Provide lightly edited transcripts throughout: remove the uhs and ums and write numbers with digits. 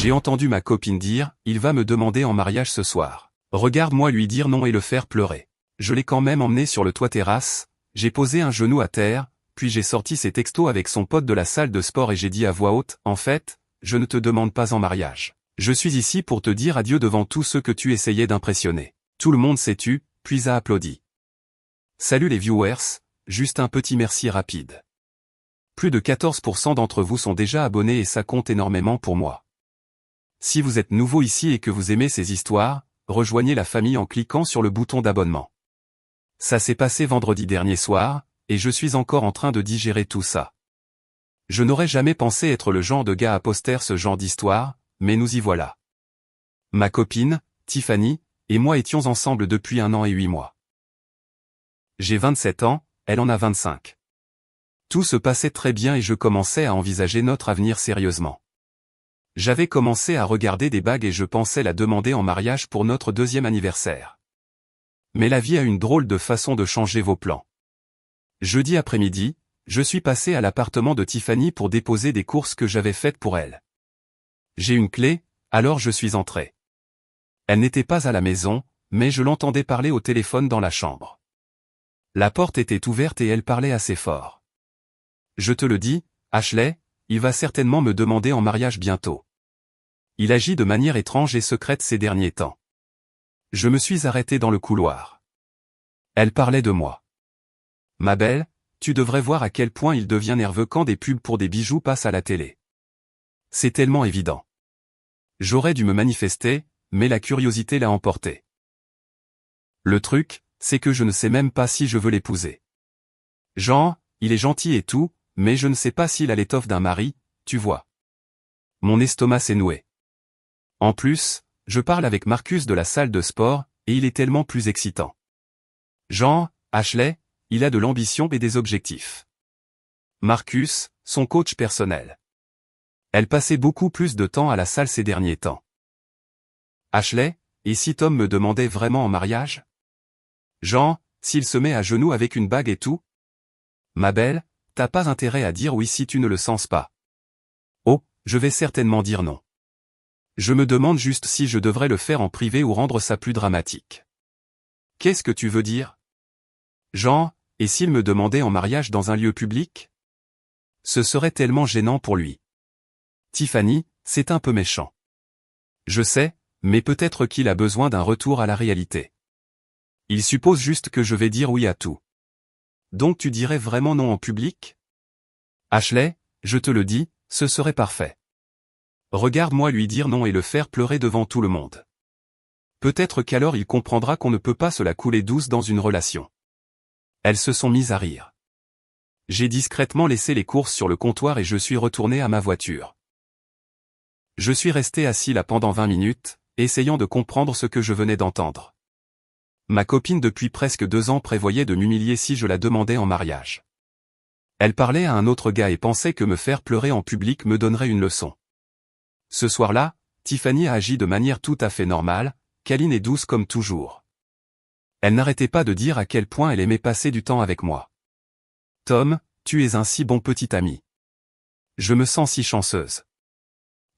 J'ai entendu ma copine dire, il va me demander en mariage ce soir. Regarde-moi lui dire non et le faire pleurer. Je l'ai quand même emmené sur le toit terrasse, j'ai posé un genou à terre, puis j'ai sorti ses textos avec son pote de la salle de sport et j'ai dit à voix haute, en fait, je ne te demande pas en mariage. Je suis ici pour te dire adieu devant tous ceux que tu essayais d'impressionner. Tout le monde s'est tu, puis a applaudi. Salut les viewers, juste un petit merci rapide. Plus de 14% d'entre vous sont déjà abonnés et ça compte énormément pour moi. Si vous êtes nouveau ici et que vous aimez ces histoires, rejoignez la famille en cliquant sur le bouton d'abonnement. Ça s'est passé vendredi dernier soir, et je suis encore en train de digérer tout ça. Je n'aurais jamais pensé être le genre de gars à poster ce genre d'histoire, mais nous y voilà. Ma copine, Tiffany, et moi étions ensemble depuis 1 an et 8 mois. J'ai 27 ans, elle en a 25. Tout se passait très bien et je commençais à envisager notre avenir sérieusement. J'avais commencé à regarder des bagues et je pensais la demander en mariage pour notre 2e anniversaire. Mais la vie a une drôle de façon de changer vos plans. Jeudi après-midi, je suis passé à l'appartement de Tiffany pour déposer des courses que j'avais faites pour elle. J'ai une clé, alors je suis entré. Elle n'était pas à la maison, mais je l'entendais parler au téléphone dans la chambre. La porte était ouverte et elle parlait assez fort. Je te le dis, Ashley, il va certainement me demander en mariage bientôt. Il agit de manière étrange et secrète ces derniers temps. Je me suis arrêté dans le couloir. Elle parlait de moi. Ma belle, tu devrais voir à quel point il devient nerveux quand des pubs pour des bijoux passent à la télé. C'est tellement évident. J'aurais dû me manifester, mais la curiosité l'a emporté. Le truc, c'est que je ne sais même pas si je veux l'épouser. Jean, il est gentil et tout, mais je ne sais pas s'il a l'étoffe d'un mari, tu vois. Mon estomac s'est noué. En plus, je parle avec Marcus de la salle de sport, et il est tellement plus excitant. Jean, Ashley, il a de l'ambition et des objectifs. Marcus, son coach personnel. Elle passait beaucoup plus de temps à la salle ces derniers temps. Ashley, et si Tom me demandait vraiment en mariage? Jean, s'il se met à genoux avec une bague et tout? Ma belle, t'as pas intérêt à dire oui si tu ne le sens pas. Oh, je vais certainement dire non. Je me demande juste si je devrais le faire en privé ou rendre ça plus dramatique. Qu'est-ce que tu veux dire? Jean, et s'il me demandait en mariage dans un lieu public? Ce serait tellement gênant pour lui. Tiffany, c'est un peu méchant. Je sais, mais peut-être qu'il a besoin d'un retour à la réalité. Il suppose juste que je vais dire oui à tout. Donc tu dirais vraiment non en public? Ashley, je te le dis, ce serait parfait. Regarde-moi lui dire non et le faire pleurer devant tout le monde. Peut-être qu'alors il comprendra qu'on ne peut pas se la couler douce dans une relation. Elles se sont mises à rire. J'ai discrètement laissé les courses sur le comptoir et je suis retourné à ma voiture. Je suis resté assis là pendant 20 minutes, essayant de comprendre ce que je venais d'entendre. Ma copine depuis presque 2 ans prévoyait de m'humilier si je la demandais en mariage. Elle parlait à un autre gars et pensait que me faire pleurer en public me donnerait une leçon. Ce soir-là, Tiffany a agi de manière tout à fait normale, câline et douce comme toujours. Elle n'arrêtait pas de dire à quel point elle aimait passer du temps avec moi. Tom, tu es un si bon petit ami. Je me sens si chanceuse.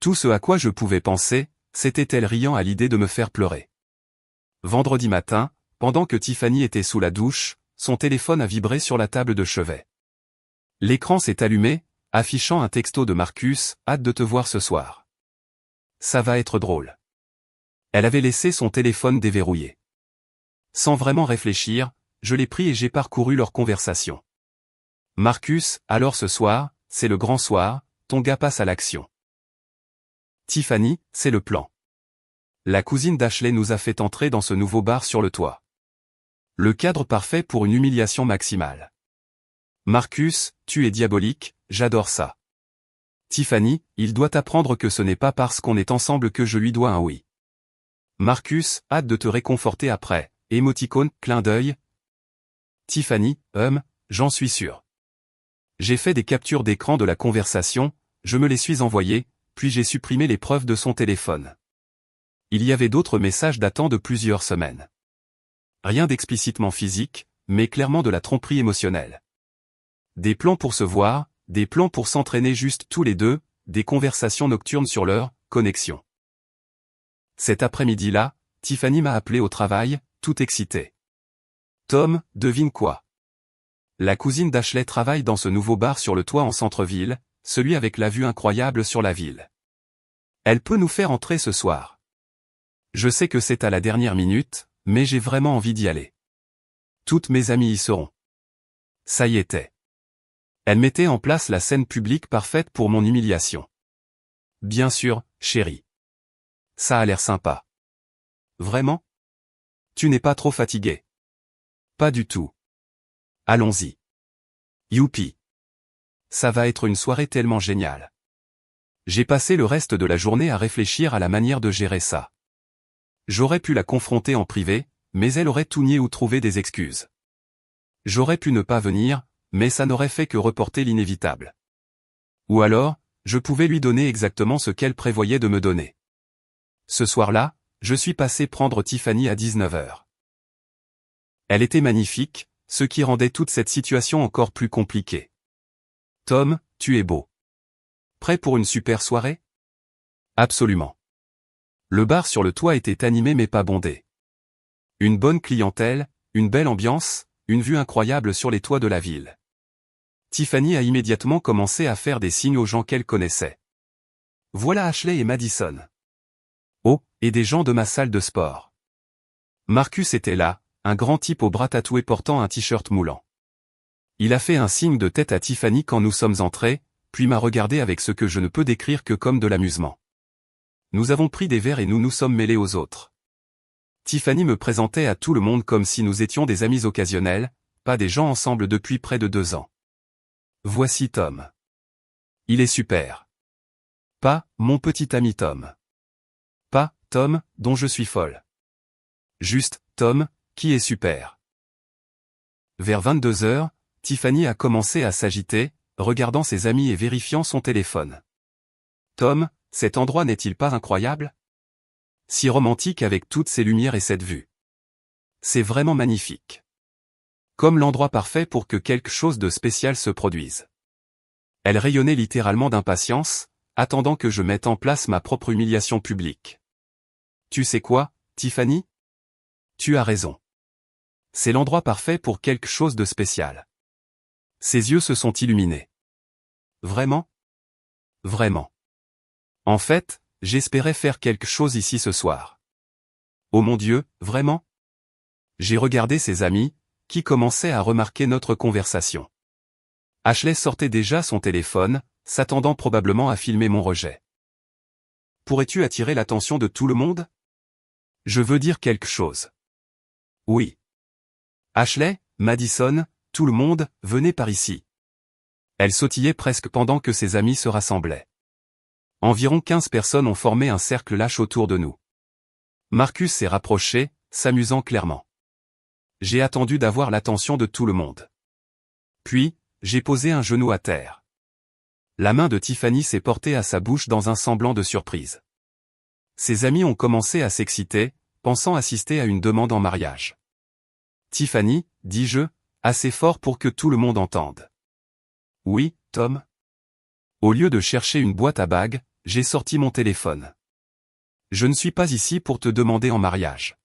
Tout ce à quoi je pouvais penser, c'était elle riant à l'idée de me faire pleurer. Vendredi matin, pendant que Tiffany était sous la douche, son téléphone a vibré sur la table de chevet. L'écran s'est allumé, affichant un texto de Marcus, « Hâte de te voir ce soir. » Ça va être drôle. Elle avait laissé son téléphone déverrouillé. Sans vraiment réfléchir, je l'ai pris et j'ai parcouru leur conversation. Marcus, alors ce soir, c'est le grand soir, ton gars passe à l'action. Tiffany, c'est le plan. La cousine d'Ashley nous a fait entrer dans ce nouveau bar sur le toit. Le cadre parfait pour une humiliation maximale. Marcus, tu es diabolique, j'adore ça. Tiffany, il doit apprendre que ce n'est pas parce qu'on est ensemble que je lui dois un oui. Marcus, hâte de te réconforter après, émoticône, clin d'œil. Tiffany, j'en suis sûr. J'ai fait des captures d'écran de la conversation, je me les suis envoyées, puis j'ai supprimé les preuves de son téléphone. Il y avait d'autres messages datant de plusieurs semaines. Rien d'explicitement physique, mais clairement de la tromperie émotionnelle. Des plans pour se voir, des plans pour s'entraîner juste tous les deux, des conversations nocturnes sur l'heure, connexion. Cet après-midi-là, Tiffany m'a appelé au travail, tout excitée. Tom, devine quoi? La cousine d'Ashley travaille dans ce nouveau bar sur le toit en centre-ville, celui avec la vue incroyable sur la ville. Elle peut nous faire entrer ce soir. Je sais que c'est à la dernière minute, mais j'ai vraiment envie d'y aller. Toutes mes amies y seront. Ça y était. Elle mettait en place la scène publique parfaite pour mon humiliation. Bien sûr, chérie. Ça a l'air sympa. Vraiment? Tu n'es pas trop fatigué? Pas du tout. Allons-y. Youpi. Ça va être une soirée tellement géniale. J'ai passé le reste de la journée à réfléchir à la manière de gérer ça. J'aurais pu la confronter en privé, mais elle aurait tout nié ou trouvé des excuses. J'aurais pu ne pas venir, mais ça n'aurait fait que reporter l'inévitable. Ou alors, je pouvais lui donner exactement ce qu'elle prévoyait de me donner. Ce soir-là, je suis passé prendre Tiffany à 19h. Elle était magnifique, ce qui rendait toute cette situation encore plus compliquée. Tom, tu es beau. Prêt pour une super soirée? Absolument. Le bar sur le toit était animé mais pas bondé. Une bonne clientèle, une belle ambiance, une vue incroyable sur les toits de la ville. Tiffany a immédiatement commencé à faire des signes aux gens qu'elle connaissait. Voilà Ashley et Madison. Oh, et des gens de ma salle de sport. Marcus était là, un grand type au bras tatoué portant un t-shirt moulant. Il a fait un signe de tête à Tiffany quand nous sommes entrés, puis m'a regardé avec ce que je ne peux décrire que comme de l'amusement. Nous avons pris des verres et nous nous sommes mêlés aux autres. Tiffany me présentait à tout le monde comme si nous étions des amis occasionnels, pas des gens ensemble depuis près de 2 ans. Voici Tom. Il est super. Pas, mon petit ami Tom. Pas, Tom, dont je suis folle. Juste, Tom, qui est super. Vers 22h, Tiffany a commencé à s'agiter, regardant ses amis et vérifiant son téléphone. Tom, cet endroit n'est-il pas incroyable? Si romantique avec toutes ces lumières et cette vue. C'est vraiment magnifique. Comme l'endroit parfait pour que quelque chose de spécial se produise. Elle rayonnait littéralement d'impatience, attendant que je mette en place ma propre humiliation publique. Tu sais quoi, Tiffany? Tu as raison. C'est l'endroit parfait pour quelque chose de spécial. Ses yeux se sont illuminés. Vraiment? Vraiment. En fait, j'espérais faire quelque chose ici ce soir. Oh mon Dieu, vraiment? J'ai regardé ses amis, qui commençaient à remarquer notre conversation. Ashley sortait déjà son téléphone, s'attendant probablement à filmer mon rejet. Pourrais-tu attirer l'attention de tout le monde? Je veux dire quelque chose. Oui. Ashley, Madison, tout le monde, venez par ici. Elle sautillait presque pendant que ses amis se rassemblaient. Environ 15 personnes ont formé un cercle lâche autour de nous. Marcus s'est rapproché, s'amusant clairement. J'ai attendu d'avoir l'attention de tout le monde. Puis, j'ai posé un genou à terre. La main de Tiffany s'est portée à sa bouche dans un semblant de surprise. Ses amis ont commencé à s'exciter, pensant assister à une demande en mariage. Tiffany, dis-je, assez fort pour que tout le monde entende. Oui, Tom? Au lieu de chercher une boîte à bagues, j'ai sorti mon téléphone. Je ne suis pas ici pour te demander en mariage.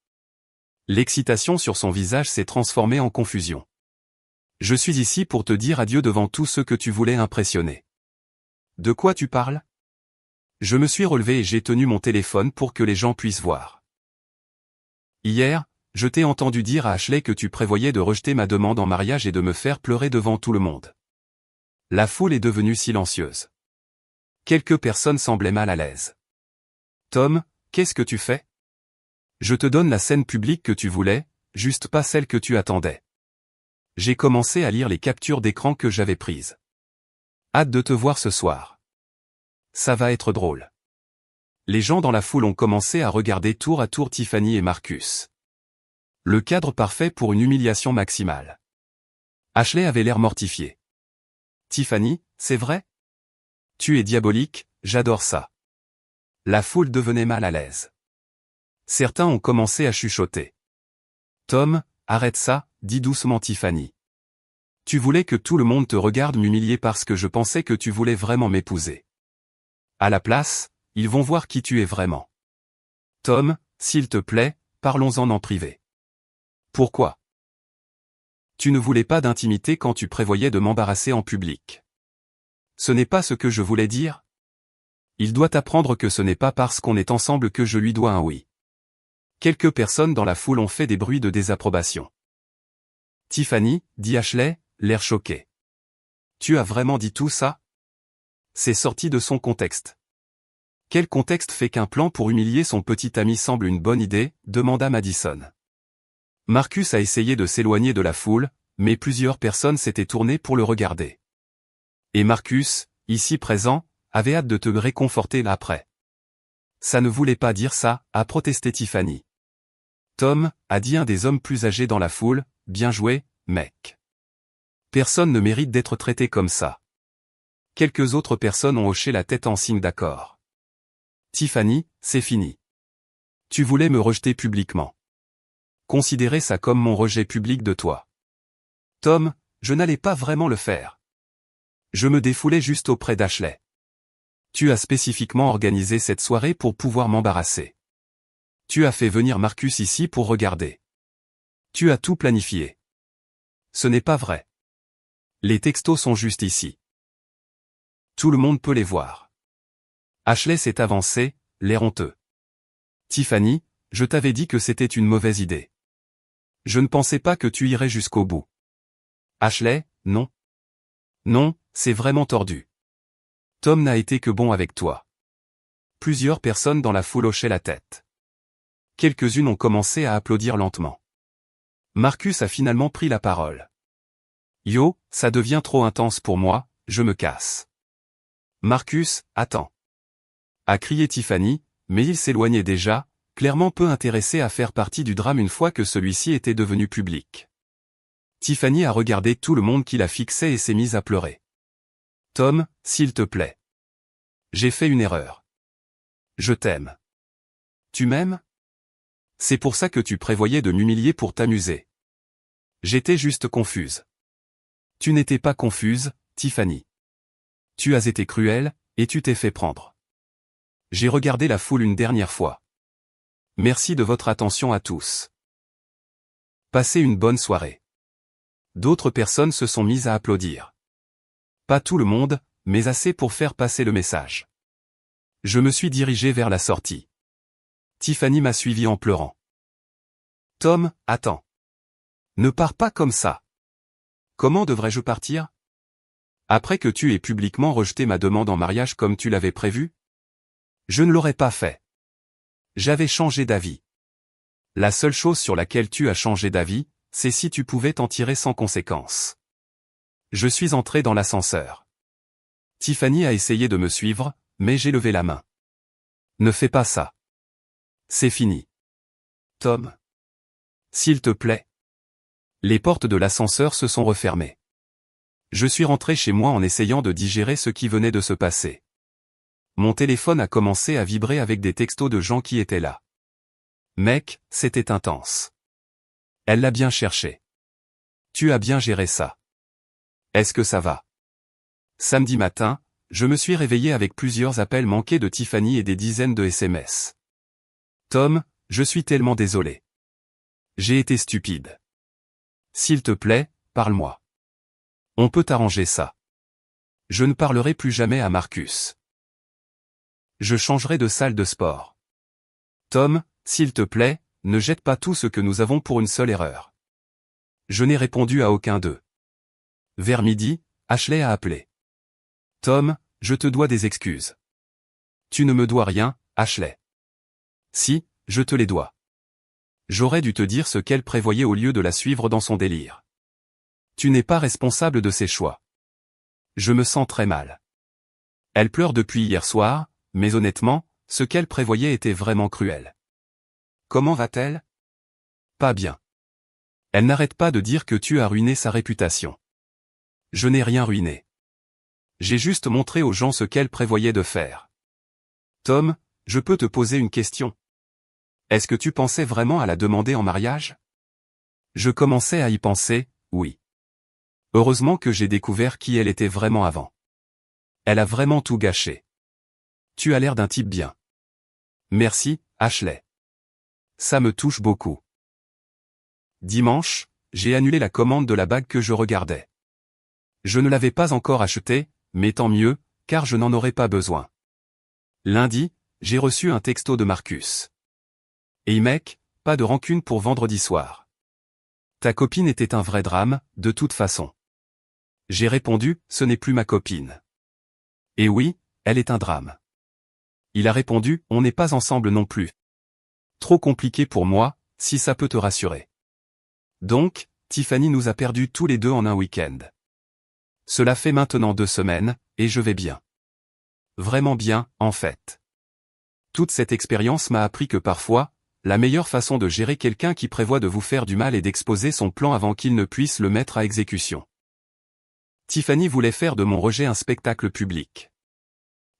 L'excitation sur son visage s'est transformée en confusion. Je suis ici pour te dire adieu devant tous ceux que tu voulais impressionner. De quoi tu parles? Je me suis relevé et j'ai tenu mon téléphone pour que les gens puissent voir. Hier, je t'ai entendu dire à Ashley que tu prévoyais de rejeter ma demande en mariage et de me faire pleurer devant tout le monde. La foule est devenue silencieuse. Quelques personnes semblaient mal à l'aise. Tom, qu'est-ce que tu fais? Je te donne la scène publique que tu voulais, juste pas celle que tu attendais. J'ai commencé à lire les captures d'écran que j'avais prises. Hâte de te voir ce soir. Ça va être drôle. Les gens dans la foule ont commencé à regarder tour à tour Tiffany et Marcus. Le cadre parfait pour une humiliation maximale. Ashley avait l'air mortifiée. Tiffany, c'est vrai? Tu es diabolique, j'adore ça. La foule devenait mal à l'aise. Certains ont commencé à chuchoter. Tom, arrête ça, dit doucement Tiffany. Tu voulais que tout le monde te regarde m'humilier parce que je pensais que tu voulais vraiment m'épouser. À la place, ils vont voir qui tu es vraiment. Tom, s'il te plaît, parlons-en en privé. Pourquoi? Tu ne voulais pas d'intimité quand tu prévoyais de m'embarrasser en public. Ce n'est pas ce que je voulais dire. Il doit apprendre que ce n'est pas parce qu'on est ensemble que je lui dois un oui. Quelques personnes dans la foule ont fait des bruits de désapprobation. Tiffany, dit Ashley, l'air choqué. Tu as vraiment dit tout ça? C'est sorti de son contexte. Quel contexte fait qu'un plan pour humilier son petit ami semble une bonne idée? Demanda Madison. Marcus a essayé de s'éloigner de la foule, mais plusieurs personnes s'étaient tournées pour le regarder. Et Marcus, ici présent, avait hâte de te réconforter après. Ça ne voulait pas dire ça, a protesté Tiffany. Tom, a dit un des hommes plus âgés dans la foule, bien joué, mec. Personne ne mérite d'être traité comme ça. Quelques autres personnes ont hoché la tête en signe d'accord. Tiffany, c'est fini. Tu voulais me rejeter publiquement. Considérez ça comme mon rejet public de toi. Tom, je n'allais pas vraiment le faire. Je me défoulais juste auprès d'Ashley. Tu as spécifiquement organisé cette soirée pour pouvoir m'embarrasser. Tu as fait venir Marcus ici pour regarder. Tu as tout planifié. Ce n'est pas vrai. Les textos sont juste ici. Tout le monde peut les voir. Ashley s'est avancée, l'air honteux. Tiffany, je t'avais dit que c'était une mauvaise idée. Je ne pensais pas que tu irais jusqu'au bout. Ashley, non. Non, c'est vraiment tordu. Tom n'a été que bon avec toi. Plusieurs personnes dans la foule hochaient la tête. Quelques-unes ont commencé à applaudir lentement. Marcus a finalement pris la parole. Yo, ça devient trop intense pour moi, je me casse. Marcus, attends. A crié Tiffany, mais il s'éloignait déjà, clairement peu intéressé à faire partie du drame une fois que celui-ci était devenu public. Tiffany a regardé tout le monde qui la fixait et s'est mise à pleurer. Tom, s'il te plaît. J'ai fait une erreur. Je t'aime. Tu m'aimes? C'est pour ça que tu prévoyais de m'humilier pour t'amuser. J'étais juste confuse. Tu n'étais pas confuse, Tiffany. Tu as été cruelle, et tu t'es fait prendre. J'ai regardé la foule une dernière fois. Merci de votre attention à tous. Passez une bonne soirée. D'autres personnes se sont mises à applaudir. Pas tout le monde, mais assez pour faire passer le message. Je me suis dirigé vers la sortie. Tiffany m'a suivi en pleurant. Tom, attends. Ne pars pas comme ça. Comment devrais-je partir? Après que tu aies publiquement rejeté ma demande en mariage comme tu l'avais prévu? Je ne l'aurais pas fait. J'avais changé d'avis. La seule chose sur laquelle tu as changé d'avis, c'est si tu pouvais t'en tirer sans conséquence. Je suis entré dans l'ascenseur. Tiffany a essayé de me suivre, mais j'ai levé la main. Ne fais pas ça. C'est fini. Tom. S'il te plaît. Les portes de l'ascenseur se sont refermées. Je suis rentré chez moi en essayant de digérer ce qui venait de se passer. Mon téléphone a commencé à vibrer avec des textos de gens qui étaient là. Mec, c'était intense. Elle l'a bien cherché. Tu as bien géré ça. Est-ce que ça va? Samedi matin, je me suis réveillé avec plusieurs appels manqués de Tiffany et des dizaines de SMS. Tom, je suis tellement désolé. J'ai été stupide. S'il te plaît, parle-moi. On peut arranger ça. Je ne parlerai plus jamais à Marcus. Je changerai de salle de sport. Tom, s'il te plaît, ne jette pas tout ce que nous avons pour une seule erreur. Je n'ai répondu à aucun d'eux. Vers midi, Ashley a appelé. Tom, je te dois des excuses. Tu ne me dois rien, Ashley. Si, je te les dois. J'aurais dû te dire ce qu'elle prévoyait au lieu de la suivre dans son délire. Tu n'es pas responsable de ses choix. Je me sens très mal. Elle pleure depuis hier soir, mais honnêtement, ce qu'elle prévoyait était vraiment cruel. Comment va-t-elle? Pas bien. Elle n'arrête pas de dire que tu as ruiné sa réputation. Je n'ai rien ruiné. J'ai juste montré aux gens ce qu'elle prévoyait de faire. Tom, je peux te poser une question. Est-ce que tu pensais vraiment à la demander en mariage? Je commençais à y penser, oui. Heureusement que j'ai découvert qui elle était vraiment avant. Elle a vraiment tout gâché. Tu as l'air d'un type bien. Merci, Ashley. Ça me touche beaucoup. Dimanche, j'ai annulé la commande de la bague que je regardais. Je ne l'avais pas encore achetée, mais tant mieux, car je n'en aurais pas besoin. Lundi, j'ai reçu un texto de Marcus. Hey mec, pas de rancune pour vendredi soir. Ta copine était un vrai drame, de toute façon. J'ai répondu, ce n'est plus ma copine. Et oui, elle est un drame. Il a répondu, on n'est pas ensemble non plus. Trop compliqué pour moi, si ça peut te rassurer. Donc, Tiffany nous a perdus tous les deux en un week-end. Cela fait maintenant 2 semaines, et je vais bien. Vraiment bien, en fait. Toute cette expérience m'a appris que parfois, la meilleure façon de gérer quelqu'un qui prévoit de vous faire du mal est d'exposer son plan avant qu'il ne puisse le mettre à exécution. Tiffany voulait faire de mon rejet un spectacle public.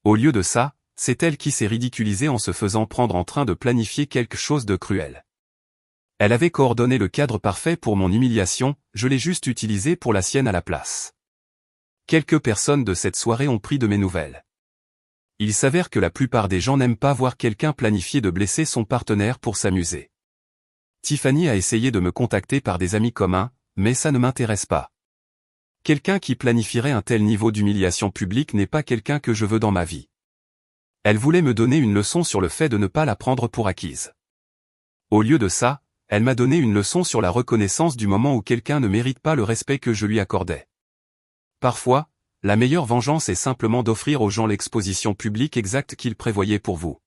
Au lieu de ça, c'est elle qui s'est ridiculisée en se faisant prendre en train de planifier quelque chose de cruel. Elle avait coordonné le cadre parfait pour mon humiliation, je l'ai juste utilisé pour la sienne à la place. Quelques personnes de cette soirée ont pris de mes nouvelles. Il s'avère que la plupart des gens n'aiment pas voir quelqu'un planifier de blesser son partenaire pour s'amuser. Tiffany a essayé de me contacter par des amis communs, mais ça ne m'intéresse pas. Quelqu'un qui planifierait un tel niveau d'humiliation publique n'est pas quelqu'un que je veux dans ma vie. Elle voulait me donner une leçon sur le fait de ne pas la prendre pour acquise. Au lieu de ça, elle m'a donné une leçon sur la reconnaissance du moment où quelqu'un ne mérite pas le respect que je lui accordais. Parfois, la meilleure vengeance est simplement d'offrir aux gens l'exposition publique exacte qu'ils prévoyaient pour vous.